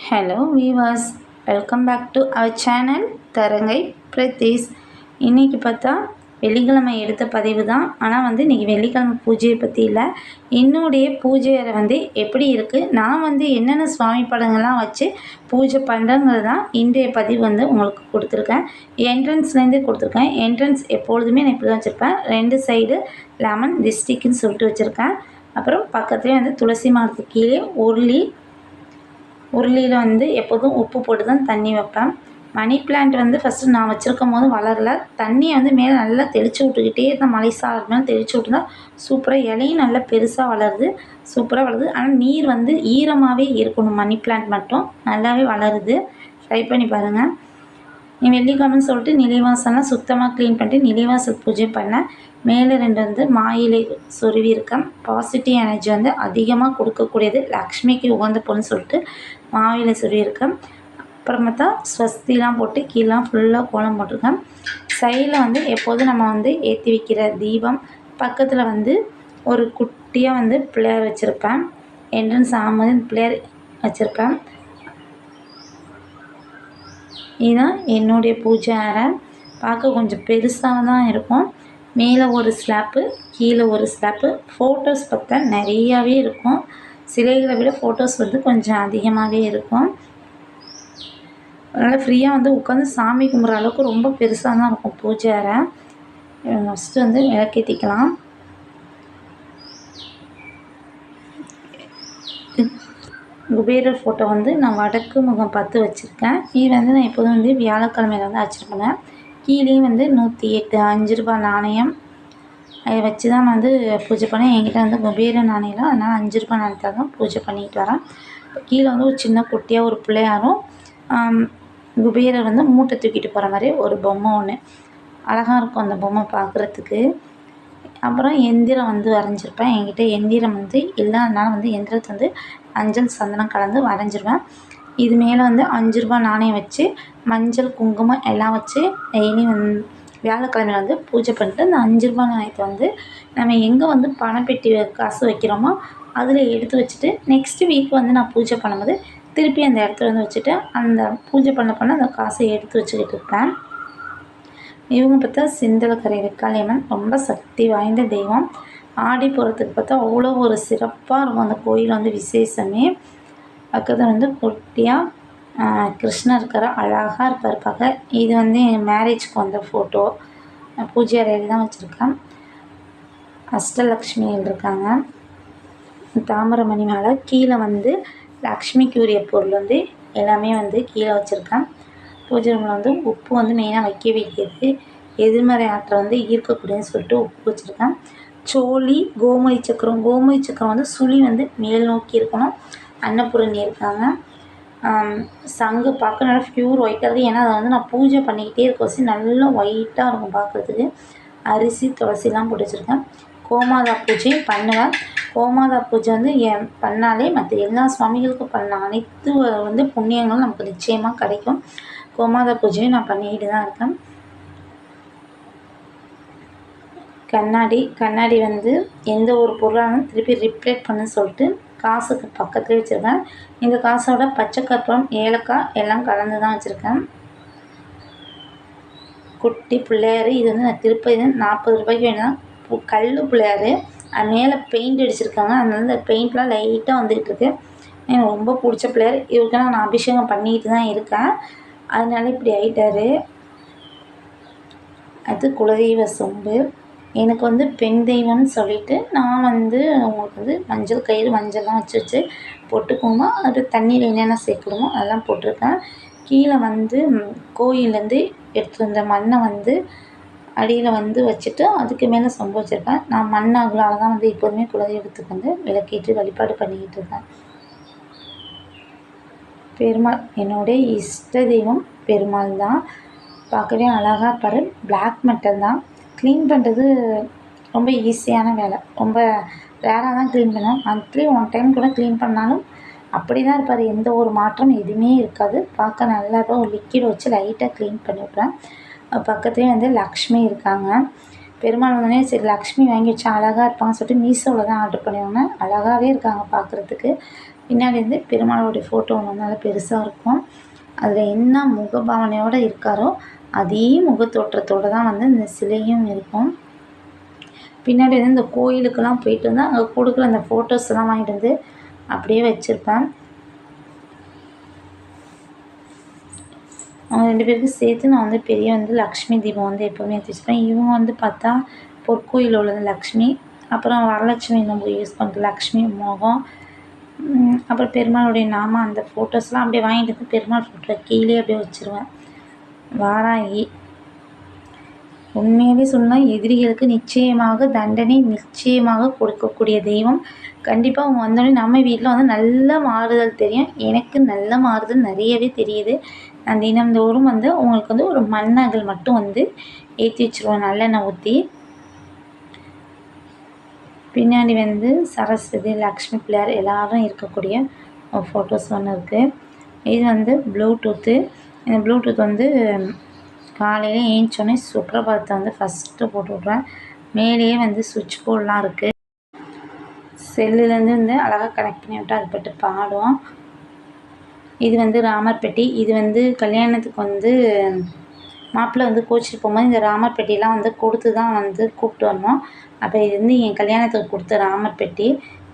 Hello viewers, welcome back to our channel தரங்கை பிரதீஷ். இன்றைக்கி பார்த்தா வெள்ளிக்கிழமை எடுத்த பதிவு தான். ஆனால் இன்றைக்கி வெள்ளிக்கிழமை பூஜையை பற்றி இல்லை, என்னுடைய பூஜை அறை எப்படி இருக்குது, நான் என்னென்ன சுவாமி படங்கள்லாம் வச்சு பூஜை பண்ணுறேங்கிறது தான் இன்றைய பதிவு உங்களுக்கு கொடுத்துருக்கேன். என்ட்ரன்ஸ்லேருந்தே கொடுத்துருக்கேன். என்ட்ரன்ஸ் எப்பொழுதுமே நான் இப்படி தான் வச்சுருப்பேன். 2 சைடு லெமன் டிஸ்டிக்குன்னு சொல்லிட்டு வச்சுருக்கேன். அப்புறம் பக்கத்துலேயே துளசி மாடத்துக்கு கீழே உருளியில் எப்போதும் உப்பு போட்டு தான் தண்ணி வைப்பேன். மணி பிளான்ட் ஃபஸ்ட்டு நான் வச்சுருக்கும் போது வளரல. தண்ணியை மேலே நல்லா தெளித்து விட்டுக்கிட்டே இருந்தால் மழை சாரணும் தெளித்து விட்டுருந்தா சூப்பராக இலையும் நல்லா பெருசாக வளருது, சூப்பராக வளருது. ஆனால் நீர் ஈரமாகவே இருக்கணும். மணி பிளான்ட் மட்டும் நல்லாவே வளருது. ட்ரை பண்ணி பாருங்கள். நீ வெள்ளிக்கிழமைன்னு சொல்லிட்டு நிலைவாசல்லாம் சுத்தமாக க்ளீன் பண்ணிட்டு நிலைவாசல் பூஜை பண்ணேன். மேலே 2 மாயிலை சொருவி இருக்கேன். பாசிட்டிவ் எனர்ஜி அதிகமாக கொடுக்கக்கூடியது, லக்ஷ்மிக்கு உகந்த பொருள்னு சொல்லிட்டு மாயிலை சொருவி இருக்கேன். அப்புறமேட்டா ஸ்வஸ்திலாம் போட்டு கீழெலாம் ஃபுல்லாக கோலம் போட்டிருக்கேன். சைடில் எப்போதும் நம்ம ஏற்றி வைக்கிற தீபம் பக்கத்தில் ஒரு குட்டியாக பிள்ளையார் வச்சுருப்பேன். என்ட்ரன்ஸ் ஆகும்போது பிள்ளையார் வச்சுருப்பேன். இதுதான் என்னுடைய பூஜை அறை. பார்க்க கொஞ்சம் பெருசாக தான் இருக்கும். மேலே ஒரு ஸ்லாப்பு, கீழே ஒரு ஸ்லாப்பு. ஃபோட்டோஸ் பார்த்தா நிறையாவே இருக்கும். சிலைகளை விட ஃபோட்டோஸ் கொஞ்சம் அதிகமாகவே இருக்கும். அதனால் ஃப்ரீயாக உட்காந்து சாமி கும்பிட்ற அளவுக்கு ரொம்ப பெருசாக தான் இருக்கும் பூஜை அறை. ஃபஸ்ட்டு விளக்கேற்றிக்கலாம். குபேரர் ஃபோட்டோ நான் வடக்கு முகம் பார்த்து வச்சுருக்கேன். இது நான் எப்போதும் வியாழக்கிழமையில் வச்சுருப்பேன். கீழேயும் 108 5 ரூபாய் நாணயம் அதை வச்சு தான் நான் பூஜை பண்ணேன். என்கிட்ட குபேர நாணயம், அதனால் 5 ரூபாய் நாணயத்தை தான் பூஜை பண்ணிக்கிட்டு வரேன். கீழே ஒரு சின்ன குட்டியாக ஒரு பிள்ளையாரும் குபேரர் மூட்டை தூக்கிட்டு போகிற மாதிரி ஒரு பொம்மை ஒன்று அழகாக இருக்கும் அந்த பொம்மை பார்க்குறதுக்கு. அப்புறம் எந்திரம் வரைஞ்சிருப்பேன். என்கிட்ட எந்திரம் இல்லாதனால எந்திரத்தை மஞ்சள் சந்தனம் கலந்து வரைஞ்சிருவேன். இது மேலே 5 ரூபாய் நாணயம் வச்சு மஞ்சள் குங்குமம் எல்லாம் வச்சு டெய்லி வியாழக்கிழமை பூஜை பண்ணிட்டு அந்த 5 ரூபாய் நாணயத்தை நம்ம எங்கே பணப்பெட்டி காசு வைக்கிறோமோ அதில் எடுத்து வச்சுட்டு நெக்ஸ்ட் வீக் நான் பூஜை பண்ணும்போது திருப்பி அந்த இடத்துல வச்சுட்டு அந்த பூஜை பண்ண அந்த காசை எடுத்து வச்சுக்கிட்டு இருப்பேன். இவங்க பார்த்தா சிந்தலக்கரை வெக்காளியம்மன், ரொம்ப சக்தி வாய்ந்த தெய்வம். ஆடி போகிறதுக்கு பார்த்தா அவ்வளோ ஒரு சிறப்பாக இருக்கும் அந்த கோயில் விசேஷமே. பக்கத்தில் குட்டியாக கிருஷ்ணர் இருக்கிற அழகாக இருப்பார் பார்க்க. இது என் மேரேஜ்க்கு வந்த ஃபோட்டோ. பூஜை அறையில் தான் வச்சுருக்கேன். அஷ்டலக்ஷ்மிகள் இருக்காங்க. தாமிரமணி மேலே கீழே லக்ஷ்மிக்கு உரிய பொருள் எல்லாமே கீழே வச்சுருக்கேன். பூஜை ரூமில் உப்பு மெயினாக வைக்க வேண்டியது, எதிர்மறை ஆற்றலை ஈர்க்கக்கூடியதுன்னு சொல்லிட்டு உப்பு வச்சுருக்கேன். சோழி, கோமதி சக்கரம் சுழி மேல் நோக்கி இருக்கணும். அன்னபூரணி இருக்காங்க. சங்கு பார்க்க நல்லா ப்யூர் ஒயிட்டாக இருக்குது. ஏன்னா அதை நான் பூஜை பண்ணிக்கிட்டே இருக்க நல்லா ஒயிட்டாக இருக்கும் பார்க்குறதுக்கு. அரிசி துளசிலாம் போட்டு வச்சுருக்கேன். கோமாதா பூஜையும் பண்ணுவேன். கோமாதா பூஜை பண்ணாலே மற்ற எல்லா சுவாமிகளுக்கும் பண்ண அனைத்து புண்ணியங்களும் நமக்கு நிச்சயமாக கிடைக்கும். கோமாதா பூஜையும் நான் பண்ணிக்கிட்டு தான் இருக்கேன். கண்ணாடி எந்த ஒரு பொருளாலும் திருப்பி ரிப்ளேட் பண்ண சொல்லிட்டு காசுக்கு பக்கத்துலேயே வச்சுருக்கேன். இந்த காசோட பச்சை கற்பூரம், ஏலக்காய் எல்லாம் கலந்து தான் வச்சுருக்கேன். குட்டி பிள்ளையார் இது நான் திருப்பதி 40 ரூபாய்க்கு வேணும். கல் பிள்ளையார், அது மேலே பெயிண்ட் அடிச்சிருக்காங்க. அதனால இந்த பெயிண்ட்லாம் லைட்டாக வந்துக்கிட்டு இருக்கு. எனக்கு ரொம்ப பிடிச்ச பிள்ளையார். இவருக்கு நான் அபிஷேகம் பண்ணிக்கிட்டு தான் இருக்கேன். அதனால இப்படி ஆகிட்டார். அது குலதெய்வ சொம்பு. எனக்கு பெண் தெய்வம்னு சொல்லிட்டு நான் உங்களுக்கு மஞ்சள் கயிறு மஞ்சள்லாம் வச்சு போட்டுக்கோங்க. அது தண்ணியில் என்னென்ன சேர்க்கணுமோ அதெல்லாம் போட்டிருக்கேன். கீழே கோயிலேருந்து எடுத்துகிட்டு வந்த மண்ணை அடியில் வச்சுட்டு அதுக்கு மேலே சொம்பு வச்சுருக்கேன். நான் மண் அகலால் தான் எப்போதுமே குலதெய்வத்துக்கு விளக்கேற்றி வழிபாடு பண்ணிக்கிட்டு இருக்கேன். பெருமாள் என்னுடைய இஷ்ட தெய்வம் பெருமாள் தான். பார்க்கவே அழகாக இருப்பார். பிளாக் மெட்டல் தான். க்ளீன் பண்ணுறது ரொம்ப ஈஸியான வேலை. ரொம்ப ரேராக தான் க்ளீன் பண்ணுவேன். மந்த்லி 1 டைம் கூட க்ளீன் பண்ணாலும் அப்படி தான் இருப்பார். எந்த ஒரு மாற்றம் எதுவுமே இருக்காது. பார்க்க நல்லா இருக்கும். ஒரு லிக்விட் வச்சு லைட்டாக க்ளீன் பண்ணி விட்றேன். பக்கத்துலேயே லக்ஷ்மி இருக்காங்க. பெருமாள் சரி லக்ஷ்மி வாங்கி வச்சா அழகாக இருப்பாங்கன்னு சொல்லிட்டு மீஷோவில் தான் ஆர்டர் பண்ணிவாங்க. அழகாகவே இருக்காங்க பார்க்குறதுக்கு. பின்னாடி வந்து பெருமாளுடைய ஃபோட்டோ ஒன்று வந்து நல்லா பெருசாக இருக்கும். அதில் என்ன முகபாவனையோடு இருக்காரோ அதே முகத்தோற்றத்தோடு தான் வந்து இந்த சிலையும் இருக்கும். பின்னாடி வந்து இந்த கோயிலுக்கெல்லாம் போயிட்டு வந்து அங்கே கொடுக்குற அந்த ஃபோட்டோஸ்லாம் வாங்கிட்டு வந்து அப்படியே வச்சுருப்பேன். அவங்க 2 பேருக்கும் சேர்த்து நான் வந்து பெரிய வந்து லக்ஷ்மி தீபம் வந்து எப்போவுமே ஏற்றி வச்சுப்பேன். இவங்க வந்து பார்த்தா பொற்கோயில் உள்ளது லக்ஷ்மி, அப்புறம் வரலட்சுமி நம்ம யூஸ் பண்ணுற லக்ஷ்மி முகம், அப்புறம் பெருமாளுடைய நாமம் அந்த ஃபோட்டோஸ்லாம் அப்படியே வாங்கிட்டு வந்து பெருமாள் ஃபோட்டோ கீழே அப்படியே வச்சுருவேன். வாராகி உண்மையாகவே சொன்னால் எதிரிகளுக்கு நிச்சயமாக தண்டனை நிச்சயமாக கொடுக்கக்கூடிய தெய்வம். கண்டிப்பாக அவங்க வந்தோடனே நம்ம வீட்டில் வந்து நல்ல மாறுதல் தெரியும். எனக்கு நல்ல மாறுதல் நிறையவே தெரியுது. நான் தினந்தோறும் வந்து உங்களுக்கு வந்து ஒரு மண்ணகல் மட்டும் வந்து ஏற்றி வச்சுருவேன் நல்லெண்ணெய் ஊற்றி. பின்னாடி வந்து சரஸ்வதி, லக்ஷ்மி பிள்ளையார் எல்லோரும் இருக்கக்கூடிய ஃபோட்டோஸ் ஒன்று இருக்குது. இது வந்து ப்ளூடூத்து. இந்த ப்ளூடூத் வந்து காலையில் ஏஞ்சோடனே சுப்ரபாதத்தை வந்து ஃபஸ்ட்டு போட்டு விட்ருவேன். மேலேயே வந்து சுவிட்ச் போர்டெலாம் இருக்குது. செல்லுலேருந்து வந்து அழகாக கனெக்ட் பண்ணி விட்டால் அது பட்டு பாடும். இது வந்து ராமர் பெட்டி. இது வந்து கல்யாணத்துக்கு வந்து மாப்பிள்ளை வந்து கோச்சிட்டு போகும்போது இந்த ராமர் பெட்டிலாம் வந்து கொடுத்து தான் வந்து கூப்பிட்டு வரணும். அப்போ இது வந்து என் கல்யாணத்துக்கு கொடுத்த ராமர் பெட்டி.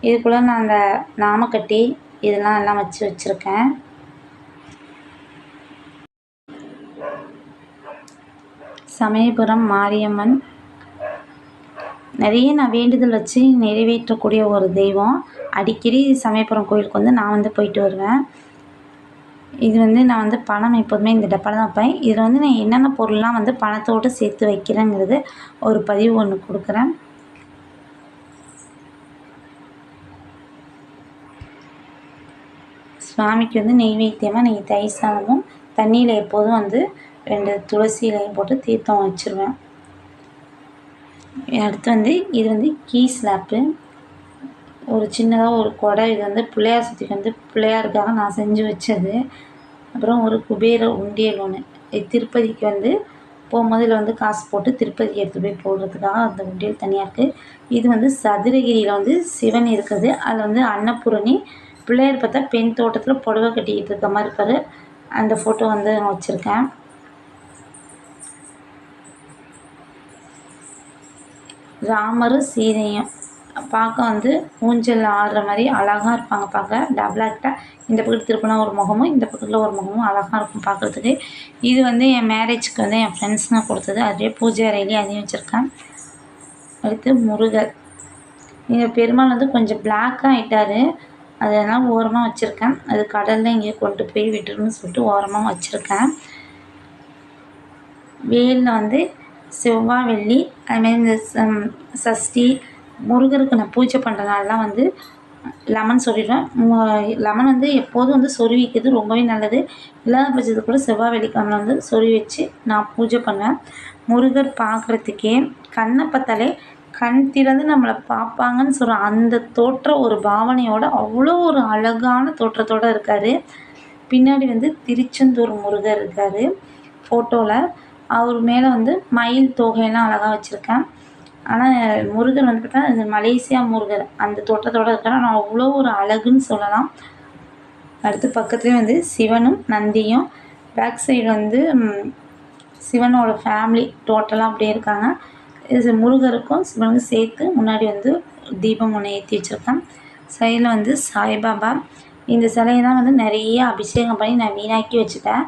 இதுக்குள்ளே நான் அந்த நாமக்கட்டி இதெல்லாம் எல்லாம் வச்சுருக்கேன். சமயபுரம் மாரியம்மன் நிறைய நான் வேண்டுதல் வச்சு நிறைவேற்றக்கூடிய ஒரு தெய்வம். அடிக்கடி சமயபுரம் கோயிலுக்கு வந்து நான் வந்து போயிட்டு வருவேன். இது வந்து நான் வந்து பணம் எப்போதுமே இந்த டப்பாவில் தான் வைப்பேன். இதில் வந்து நான் என்னென்ன பொருள்லாம் வந்து பணத்தோடு சேர்த்து வைக்கிறேங்கிறது ஒரு பதிவு ஒன்று கொடுக்குறேன். சுவாமிக்கு வந்து நெய்வேத்தியமாக நெய் தயிர் சாதமும் தண்ணியில் எப்போதும் வந்து 2 துளசி இலையும் போட்டு தீர்த்தம் வச்சுருவேன். அடுத்து வந்து இது வந்து கீ ஸ்லாப்பு. ஒரு சின்னதாக ஒரு குடை. இது வந்து பிள்ளையார் சுற்றிக்கு வந்து பிள்ளையாருக்காக நான் செஞ்சு வச்சது. அப்புறம் ஒரு குபேர உண்டியல் ஒன்று. திருப்பதிக்கு வந்து போகும்போது இதில் வந்து காசு போட்டு திருப்பதிக்கு எடுத்து போய் போடுறதுக்காக அந்த உண்டியல் தனியாக இருக்குது. இது வந்து சதுரகிரியில் வந்து சிவன் இருக்குது. அதில் வந்து அன்னபூரணி பிள்ளையார் பார்த்தா பெண் தோட்டத்தில் புடவை கட்டிக்கிட்டு இருக்க மாதிரி இருப்பார். அந்த ஃபோட்டோ வந்து நான் வச்சுருக்கேன். ராமரும் சீதையும் பார்க்க வந்து ஊஞ்சல் ஆடுற மாதிரி அழகாக இருப்பாங்க. பார்க்க டபுள் ஆக்டாக இந்த பக்கத்தில் திருப்பினா ஒரு முகமும் இந்த பக்கத்தில் ஒரு முகமும் அழகாக இருக்கும் பார்க்குறதுக்கு. இது வந்து என் மேரேஜுக்கு வந்து என் ஃப்ரெண்ட்ஸுங்க கொடுத்தது. அதே பூஜை அறையிலேயே அதையும் வச்சுருக்கேன். அடுத்து முருகர். இந்த பெருமாள் வந்து கொஞ்சம் பிளாக்காக ஆகிட்டார். அதெல்லாம் ஓரமாக வச்சுருக்கேன். அது கடலில் இங்கே கொண்டு போய் விட்டுருன்னு சொல்லிட்டு ஓரமாக வச்சுருக்கேன். வேலில் வந்து செவ்வாய் வெள்ளி அதுமாரி இந்த சஷ்டி முருகருக்கு நான் பூஜை பண்ணுற நாள்லாம் வந்து லெமன் சொருவிடுவேன். லெமன் வந்து எப்போதும் வந்து சொருவி வைக்கிறது ரொம்பவே நல்லது. இல்லாத பட்சத்துக்கு கூட செவ்வாய் வெள்ளிக்கிழமை வந்து சொருவி வச்சு நான் பூஜை பண்ணுவேன். முருகர் பார்க்குறதுக்கே கண்ணை பார்த்தாலே கண் திறந்து நம்மளை பார்ப்பாங்கன்னு சொல்கிற அந்த தோற்ற ஒரு பாவனையோடு அவ்வளோ ஒரு அழகான தோற்றத்தோடு இருக்கார். பின்னாடி வந்து திருச்செந்தூர் முருகர் இருக்கார் ஃபோட்டோவில். அவர் மேலே வந்து மயில் தொகையெல்லாம் அழகாக வச்சுருக்கேன். ஆனால் முருகர் வந்து பார்த்தா இந்த மலேசியா முருகர் அந்த தோற்றத்தோடு இருக்கார். ஆனால் அவ்வளோ ஒரு அழகுன்னு சொல்லலாம். அடுத்து பக்கத்துலேயே வந்து சிவனும் நந்தியும். பேக் சைடு வந்து சிவனோட ஃபேமிலி டோட்டலாக அப்படியே இருக்காங்க. இது முருகருக்கும் சிவனுக்கும் சேர்த்து முன்னாடி வந்து தீபம் ஒன்று ஏற்றி வச்சுருக்கேன். சைடில் வந்து சாய்பாபா. இந்த சிலையை தான் வந்து நிறைய அபிஷேகம் பண்ணி நான் வீணாக்கி வச்சுட்டேன்.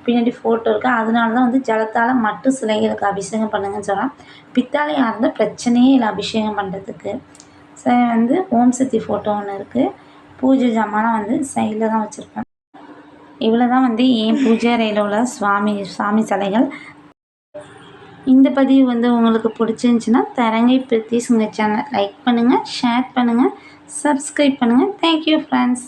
பின்னாடி ஃபோட்டோ இருக்குது. அதனால தான் வந்து ஜலத்தால் மட்டும் சிலைகளுக்கு அபிஷேகம் பண்ணுங்கன்னு சொன்னேன். பித்தாளையாக இருந்தால் பிரச்சனையே இல்லை அபிஷேகம் பண்ணுறதுக்கு. வந்து ஓம் சக்தி ஃபோட்டோ ஒன்று இருக்குது. பூஜை ஜாமான் வந்து சைடில் தான் வச்சுருப்பேன். இவ்வளோ தான் வந்து என் பூஜை அறையில் உள்ள சாமி சிலைகள். இந்த பதிவு வந்து உங்களுக்கு பிடிச்சிருந்துச்சின்னா தரங்கை பிரீத்திஸ் உங்கள் சேனல் லைக் பண்ணுங்கள், ஷேர் பண்ணுங்கள், சப்ஸ்கிரைப் பண்ணுங்கள். Thank you friends.